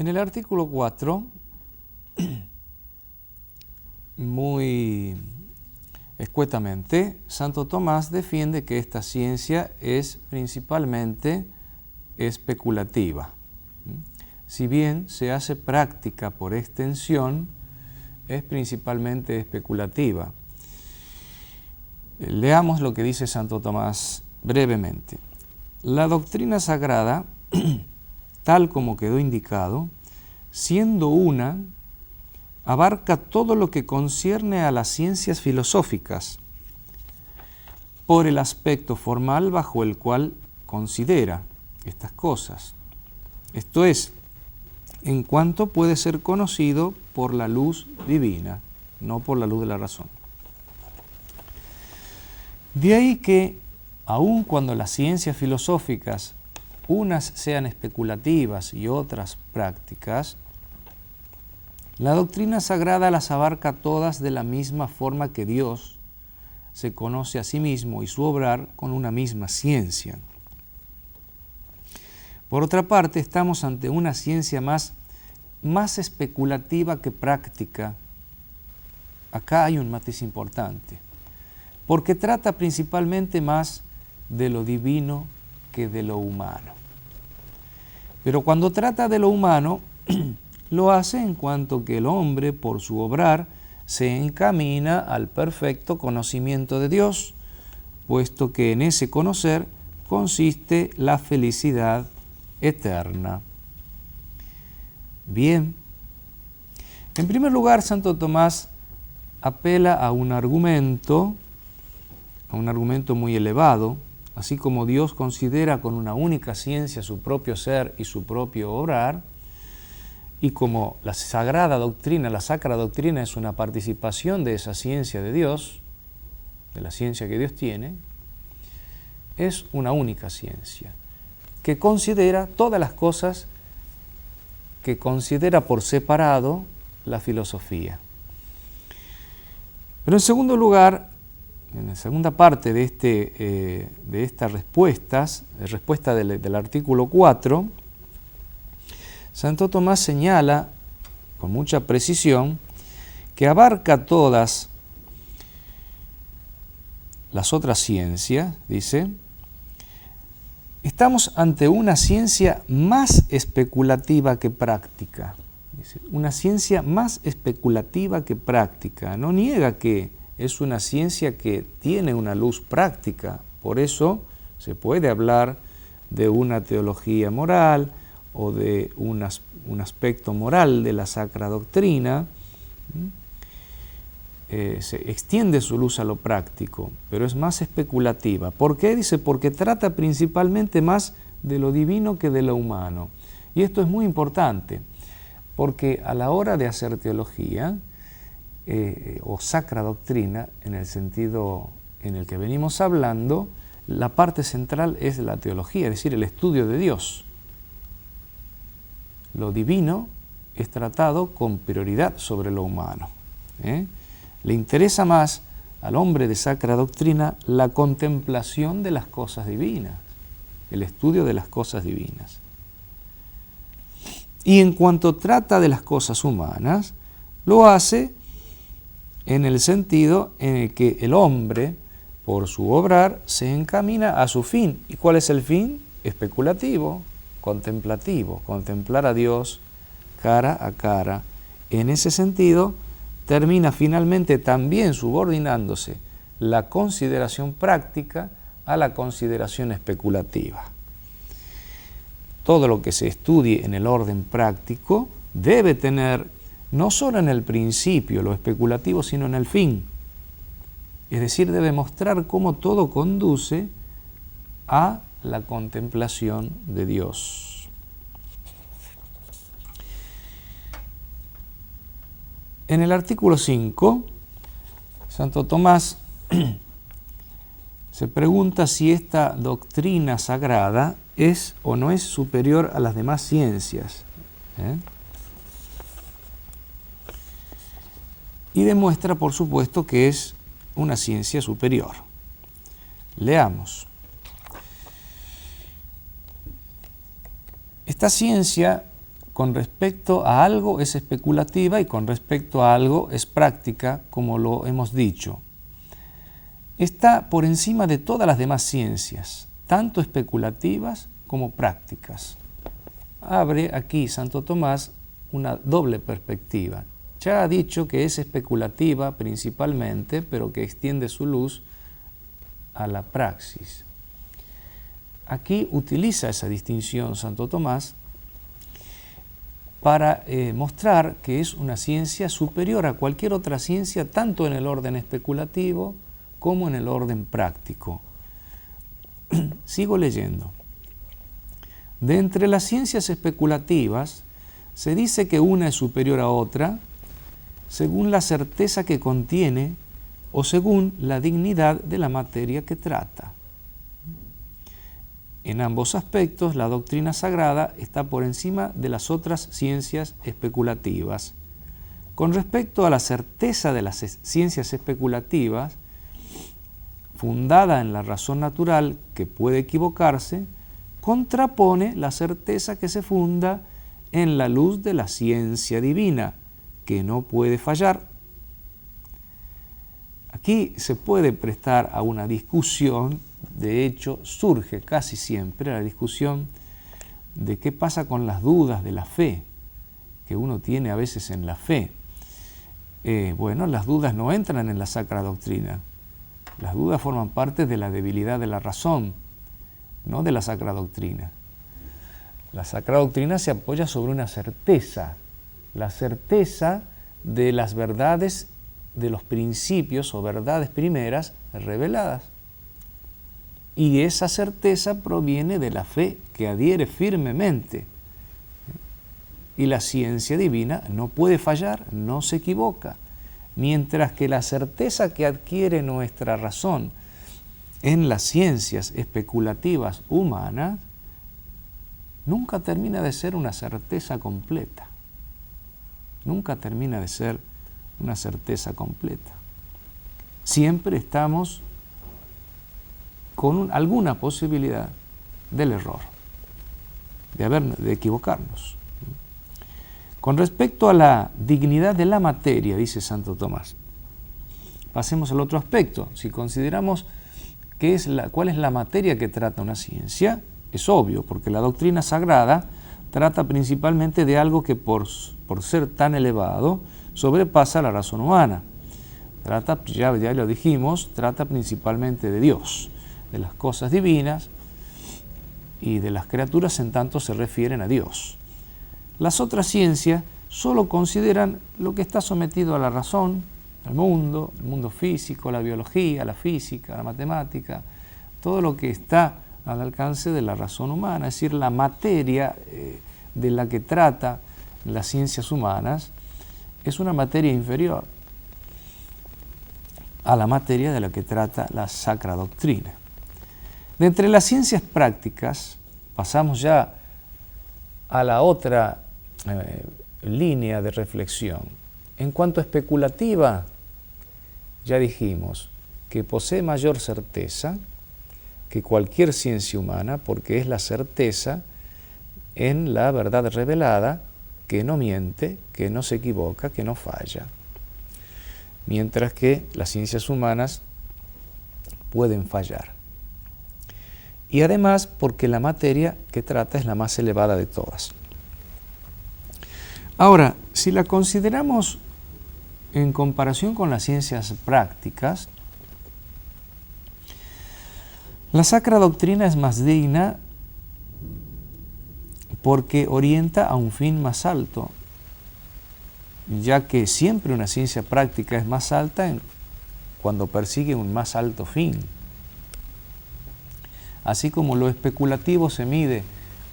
En el artículo 4, muy escuetamente, Santo Tomás defiende que esta ciencia es principalmente especulativa. Si bien se hace práctica por extensión, es principalmente especulativa. Leamos lo que dice Santo Tomás brevemente. La doctrina sagrada, tal como quedó indicado, siendo una, abarca todo lo que concierne a las ciencias filosóficas, por el aspecto formal bajo el cual considera estas cosas. Esto es, en cuanto puede ser conocido por la luz divina, no por la luz de la razón. De ahí que, aun cuando las ciencias filosóficas, unas sean especulativas y otras prácticas, la doctrina sagrada las abarca todas de la misma forma que Dios se conoce a sí mismo y su obrar con una misma ciencia. Por otra parte, estamos ante una ciencia más especulativa que práctica. Acá hay un matiz importante, porque trata principalmente más de lo divino que de lo humano. Pero cuando trata de lo humano, lo hace en cuanto que el hombre, por su obrar, se encamina al perfecto conocimiento de Dios, puesto que en ese conocer consiste la felicidad eterna. Bien, en primer lugar, Santo Tomás apela a un argumento muy elevado, así como Dios considera con una única ciencia su propio ser y su propio obrar, y como la sacra doctrina es una participación de esa ciencia de Dios, de la ciencia que Dios tiene, es una única ciencia, que considera todas las cosas que considera por separado la filosofía. Pero en segundo lugar, en la segunda parte de estas respuestas, respuesta del artículo 4, Santo Tomás señala con mucha precisión que abarca todas las otras ciencias, dice, estamos ante una ciencia más especulativa que práctica. Dice, una ciencia más especulativa que práctica. No niega que es una ciencia que tiene una luz práctica. Por eso se puede hablar de una teología moral o de un aspecto moral de la sacra doctrina. Se extiende su luz a lo práctico, pero es más especulativa. ¿Por qué? Dice, porque trata principalmente más de lo divino que de lo humano. Y esto es muy importante, porque a la hora de hacer teología, o sacra doctrina, en el sentido en el que venimos hablando, la parte central es la teología, es decir, el estudio de Dios. Lo divino es tratado con prioridad sobre lo humano. Le interesa más al hombre de sacra doctrina la contemplación de las cosas divinas, el estudio de las cosas divinas. Y en cuanto trata de las cosas humanas, lo hace en el sentido en el que el hombre, por su obrar, se encamina a su fin. ¿Y cuál es el fin? Especulativo, contemplativo, contemplar a Dios cara a cara. En ese sentido, termina finalmente también subordinándose la consideración práctica a la consideración especulativa. Todo lo que se estudie en el orden práctico debe tener no solo en el principio lo especulativo, sino en el fin. Es decir, debe mostrar cómo todo conduce a la contemplación de Dios. En el artículo 5, Santo Tomás se pregunta si esta doctrina sagrada es o no es superior a las demás ciencias. Y demuestra, por supuesto, que es una ciencia superior. Leamos. Esta ciencia con respecto a algo es especulativa y con respecto a algo es práctica, como lo hemos dicho. Está por encima de todas las demás ciencias, tanto especulativas como prácticas. Abre aquí Santo Tomás una doble perspectiva. Ya ha dicho que es especulativa principalmente, pero que extiende su luz a la praxis. Aquí utiliza esa distinción Santo Tomás para mostrar que es una ciencia superior a cualquier otra ciencia, tanto en el orden especulativo como en el orden práctico. Sigo leyendo. De entre las ciencias especulativas, se dice que una es superior a otra según la certeza que contiene o según la dignidad de la materia que trata. En ambos aspectos, la doctrina sagrada está por encima de las otras ciencias especulativas. Con respecto a la certeza de las ciencias especulativas, fundada en la razón natural que puede equivocarse, contrapone la certeza que se funda en la luz de la ciencia divina, que no puede fallar. Aquí se puede prestar a una discusión. De hecho, surge casi siempre la discusión de qué pasa con las dudas de la fe, que uno tiene a veces en la fe. Bueno, las dudas no entran en la sacra doctrina. Las dudas forman parte de la debilidad de la razón, no de la sacra doctrina. La sacra doctrina se apoya sobre una certeza, la certeza de las verdades, de los principios o verdades primeras reveladas. Y esa certeza proviene de la fe que adhiere firmemente. Y la ciencia divina no puede fallar, no se equivoca. Mientras que la certeza que adquiere nuestra razón en las ciencias especulativas humanas nunca termina de ser una certeza completa. Nunca termina de ser una certeza completa. Siempre estamos con alguna posibilidad del error, de equivocarnos. Con respecto a la dignidad de la materia, dice Santo Tomás, pasemos al otro aspecto. Si consideramos cuál es la materia que trata una ciencia, es obvio, porque la doctrina sagrada trata principalmente de algo que por ser tan elevado sobrepasa la razón humana. Ya lo dijimos, trata principalmente de Dios, de las cosas divinas y de las criaturas en tanto se refieren a Dios. Las otras ciencias solo consideran lo que está sometido a la razón, al mundo, el mundo físico, la biología, la física, la matemática, todo lo que está al alcance de la razón humana, es decir, la materia de la que trata las ciencias humanas es una materia inferior a la materia de la que trata la sacra doctrina. De entre las ciencias prácticas, pasamos ya a la otra línea de reflexión. En cuanto a especulativa, ya dijimos que posee mayor certeza que cualquier ciencia humana, porque es la certeza en la verdad revelada, que no miente, que no se equivoca, que no falla. Mientras que las ciencias humanas pueden fallar. Y además porque la materia que trata es la más elevada de todas. Ahora, si la consideramos en comparación con las ciencias prácticas, la sacra doctrina es más digna porque orienta a un fin más alto, ya que siempre una ciencia práctica es más alta cuando persigue un más alto fin. Así como lo especulativo se mide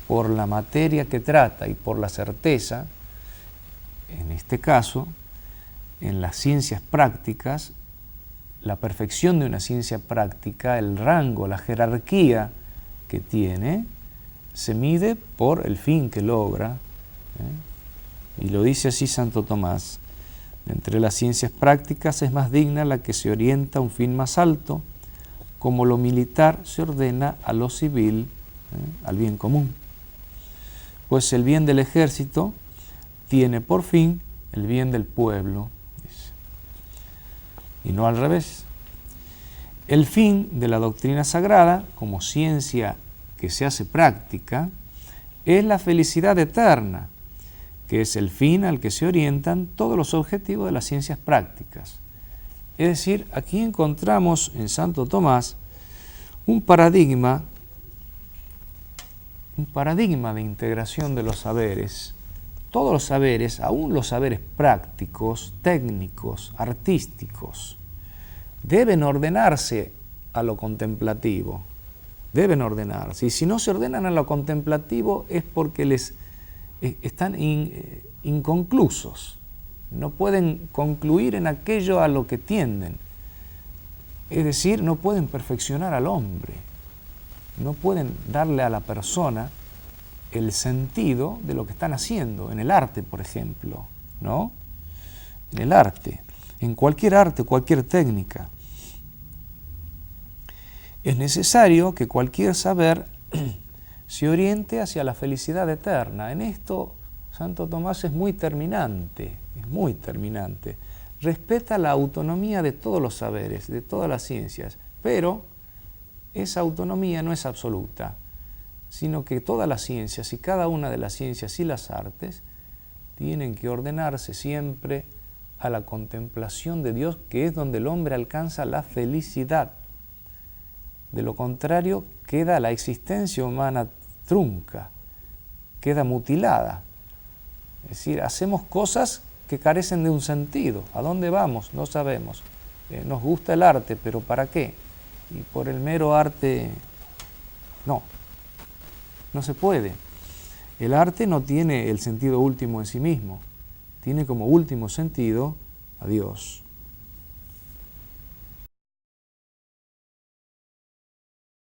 por la materia que trata y por la certeza, en este caso, en las ciencias prácticas, la perfección de una ciencia práctica, el rango, la jerarquía que tiene, se mide por el fin que logra. Y lo dice así Santo Tomás: entre las ciencias prácticas es más digna la que se orienta a un fin más alto, como lo militar se ordena a lo civil, al bien común. pues el bien del ejército tiene por fin el bien del pueblo, dice. Y no al revés. El fin de la doctrina sagrada, como ciencia que se hace práctica, es la felicidad eterna, que es el fin al que se orientan todos los objetivos de las ciencias prácticas. Es decir, aquí encontramos en Santo Tomás un paradigma de integración de los saberes. Todos los saberes, aún los saberes prácticos, técnicos, artísticos, deben ordenarse a lo contemplativo. Deben ordenarse. Y si no se ordenan a lo contemplativo es porque están inconclusos. No pueden concluir en aquello a lo que tienden. Es decir, no pueden perfeccionar al hombre. No pueden darle a la persona el sentido de lo que están haciendo. En el arte, por ejemplo, ¿no? En el arte. En cualquier arte, cualquier técnica. Es necesario que cualquier saber se oriente hacia la felicidad eterna. En esto Santo Tomás es muy terminante, Respeta la autonomía de todos los saberes, de todas las ciencias, pero esa autonomía no es absoluta, sino que todas las ciencias y cada una de las ciencias y las artes tienen que ordenarse siempre a la contemplación de Dios, que es donde el hombre alcanza la felicidad. De lo contrario, queda la existencia humana trunca, queda mutilada. Es decir, hacemos cosas que carecen de un sentido. ¿A dónde vamos? No sabemos. Nos gusta el arte, pero ¿para qué? Y por el mero arte, no se puede. El arte no tiene el sentido último en sí mismo, tiene como último sentido a Dios.